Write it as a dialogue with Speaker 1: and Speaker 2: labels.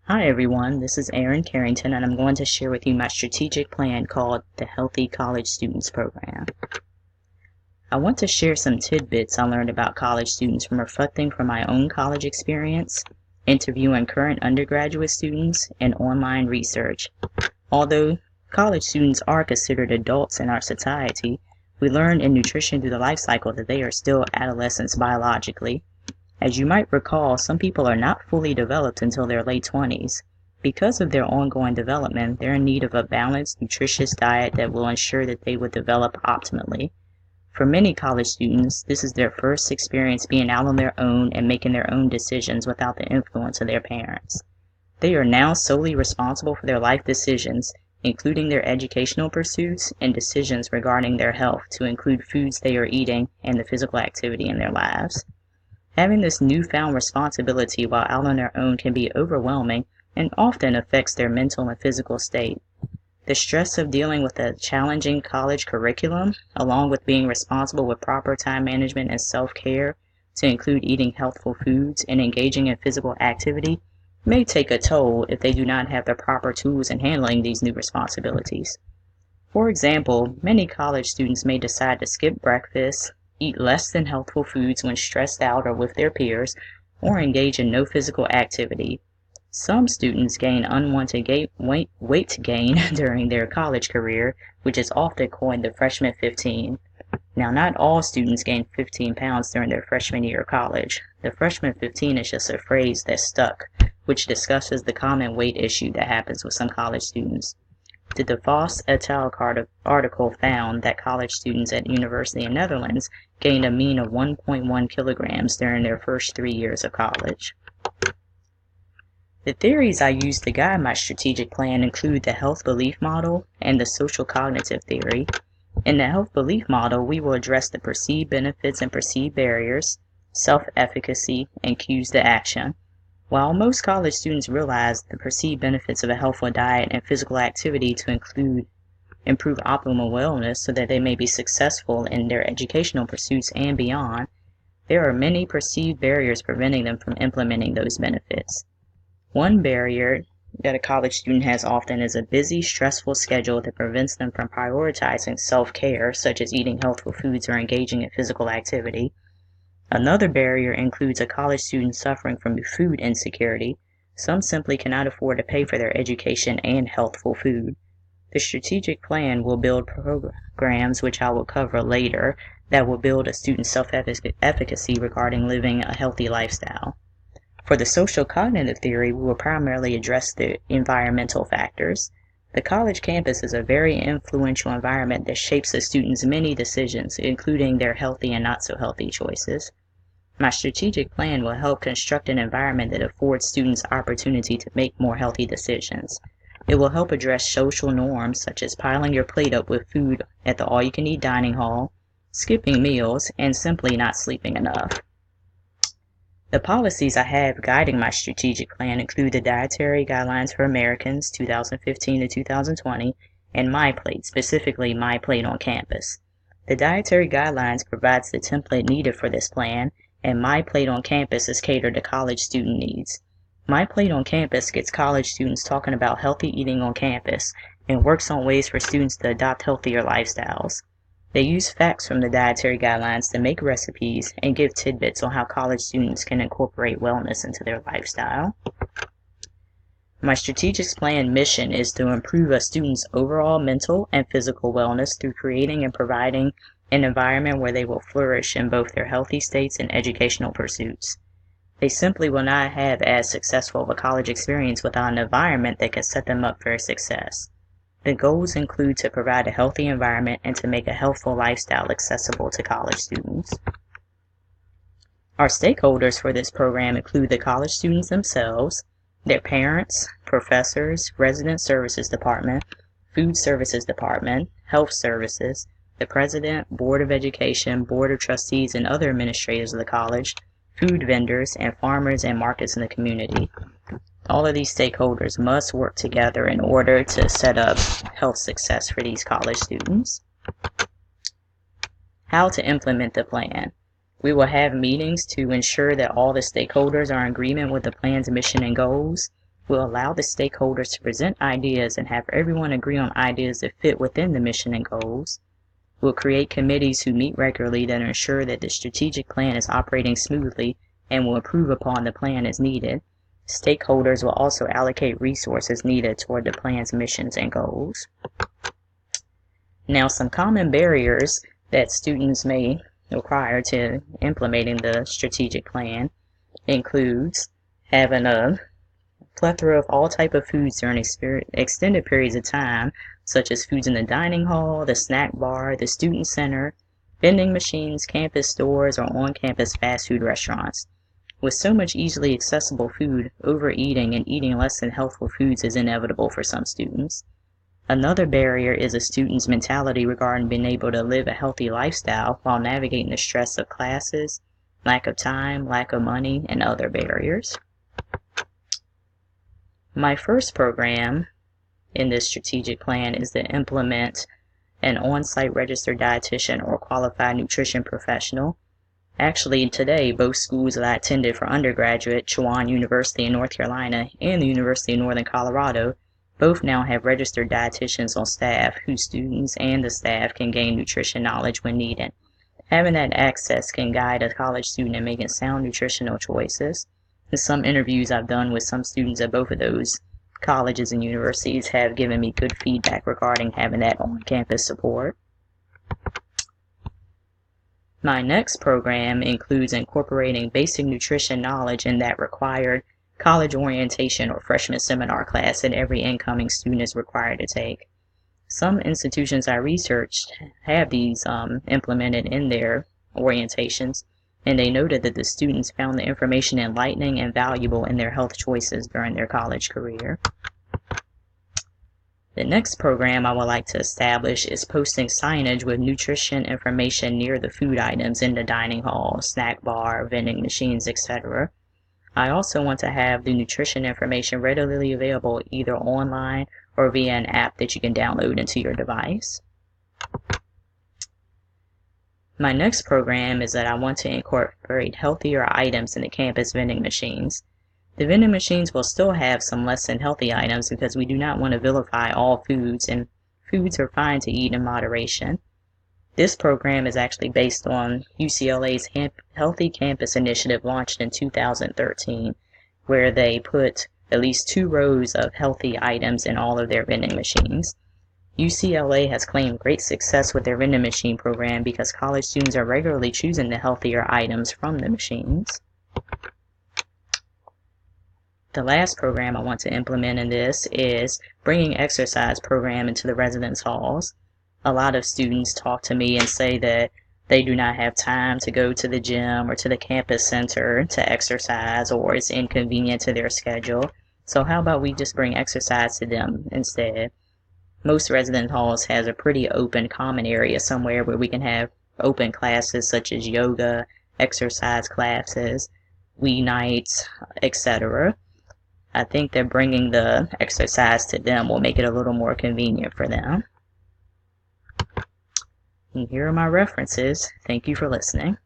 Speaker 1: Hi everyone, this is Aaron Carrington and I'm going to share with you my strategic plan called the Healthy College Students Program. I want to share some tidbits I learned about college students from reflecting from my own college experience, interviewing current undergraduate students, and online research. Although college students are considered adults in our society, we learn in nutrition through the life cycle that they are still adolescents biologically. As you might recall, some people are not fully developed until their late 20s. Because of their ongoing development, they're in need of a balanced, nutritious diet that will ensure that they would develop optimally. For many college students, this is their first experience being out on their own and making their own decisions without the influence of their parents. They are now solely responsible for their life decisions, including their educational pursuits and decisions regarding their health, to include foods they are eating and the physical activity in their lives. Having this newfound responsibility while out on their own can be overwhelming and often affects their mental and physical state. The stress of dealing with a challenging college curriculum, along with being responsible with proper time management and self-care, to include eating healthful foods and engaging in physical activity, may take a toll if they do not have the proper tools in handling these new responsibilities. For example, many college students may decide to skip breakfast, eat less than healthful foods when stressed out or with their peers, or engage in no physical activity. Some students gain unwanted weight gain during their college career, which is often coined the freshman 15. Now, not all students gain 15 pounds during their freshman year of college. The freshman 15 is just a phrase that stuck, which discusses the common weight issue that happens with some college students. The De Vos et al. Article found that college students at university in Netherlands gained a mean of 1.1 kilograms during their first 3 years of college. The theories I use to guide my strategic plan include the health belief model and the social cognitive theory. In the health belief model, we will address the perceived benefits and perceived barriers, self-efficacy, and cues to action. While most college students realize the perceived benefits of a healthful diet and physical activity to improve optimal wellness so that they may be successful in their educational pursuits and beyond, there are many perceived barriers preventing them from implementing those benefits. One barrier that a college student has often is a busy, stressful schedule that prevents them from prioritizing self-care, such as eating healthful foods or engaging in physical activity. Another barrier includes a college student suffering from food insecurity. Some simply cannot afford to pay for their education and healthful food. The strategic plan will build programs, which I will cover later, that will build a student's self-efficacy regarding living a healthy lifestyle. For the social cognitive theory, we will primarily address the environmental factors. The college campus is a very influential environment that shapes a student's many decisions, including their healthy and not so healthy choices. My strategic plan will help construct an environment that affords students opportunity to make more healthy decisions. It will help address social norms such as piling your plate up with food at the all-you-can-eat dining hall, skipping meals, and simply not sleeping enough. The policies I have guiding my strategic plan include the Dietary Guidelines for Americans 2015 to 2020 and MyPlate, specifically MyPlate on Campus. The Dietary Guidelines provides the template needed for this plan, and MyPlate on Campus is catered to college student needs. MyPlate on Campus gets college students talking about healthy eating on campus and works on ways for students to adopt healthier lifestyles. They use facts from the dietary guidelines to make recipes and give tidbits on how college students can incorporate wellness into their lifestyle. My strategic plan mission is to improve a student's overall mental and physical wellness through creating and providing an environment where they will flourish in both their healthy states and educational pursuits. They simply will not have as successful of a college experience without an environment that can set them up for success. The goals include to provide a healthy environment and to make a healthful lifestyle accessible to college students. Our stakeholders for this program include the college students themselves, their parents, professors, resident services department, food services department, health services, the president, board of education, board of trustees, and other administrators of the college, food vendors, and farmers and markets in the community. All of these stakeholders must work together in order to set up health success for these college students. How to implement the plan. We will have meetings to ensure that all the stakeholders are in agreement with the plan's mission and goals. We'll allow the stakeholders to present ideas and have everyone agree on ideas that fit within the mission and goals. We'll create committees who meet regularly that ensure that the strategic plan is operating smoothly and will improve upon the plan as needed. Stakeholders will also allocate resources needed toward the plan's missions and goals. Now, some common barriers that students may require to implementing the strategic plan includes having a plethora of all type of foods during extended periods of time, such as foods in the dining hall, the snack bar, the student center, vending machines, campus stores, or on-campus fast food restaurants. With so much easily accessible food, overeating and eating less than healthful foods is inevitable for some students. Another barrier is a student's mentality regarding being able to live a healthy lifestyle while navigating the stress of classes, lack of time, lack of money, and other barriers. My first program in this strategic plan is to implement an on-site registered dietitian or qualified nutrition professional. Actually, today, both schools that I attended for undergraduate, Chowan University in North Carolina and the University of Northern Colorado, both now have registered dietitians on staff whose students and the staff can gain nutrition knowledge when needed. Having that access can guide a college student in making sound nutritional choices. In some interviews I've done with some students at both of those colleges and universities have given me good feedback regarding having that on-campus support. My next program includes incorporating basic nutrition knowledge in that required college orientation or freshman seminar class that every incoming student is required to take. Some institutions I researched have these implemented in their orientations, and they noted that the students found the information enlightening and valuable in their health choices during their college career. The next program I would like to establish is posting signage with nutrition information near the food items in the dining hall, snack bar, vending machines, etc. I also want to have the nutrition information readily available either online or via an app that you can download into your device. My next program is that I want to incorporate healthier items in the campus vending machines. The vending machines will still have some less than healthy items because we do not want to vilify all foods, and foods are fine to eat in moderation. This program is actually based on UCLA's Healthy Campus Initiative launched in 2013, where they put at least 2 rows of healthy items in all of their vending machines. UCLA has claimed great success with their vending machine program because college students are regularly choosing the healthier items from the machines. The last program I want to implement in this is bringing exercise program into the residence halls. A lot of students talk to me and say that they do not have time to go to the gym or to the campus center to exercise, or it's inconvenient to their schedule. So how about we just bring exercise to them instead? Most residence halls has a pretty open common area somewhere where we can have open classes such as yoga, exercise classes, weeknights, etc. I think that bringing the exercise to them will make it a little more convenient for them. And here are my references. Thank you for listening.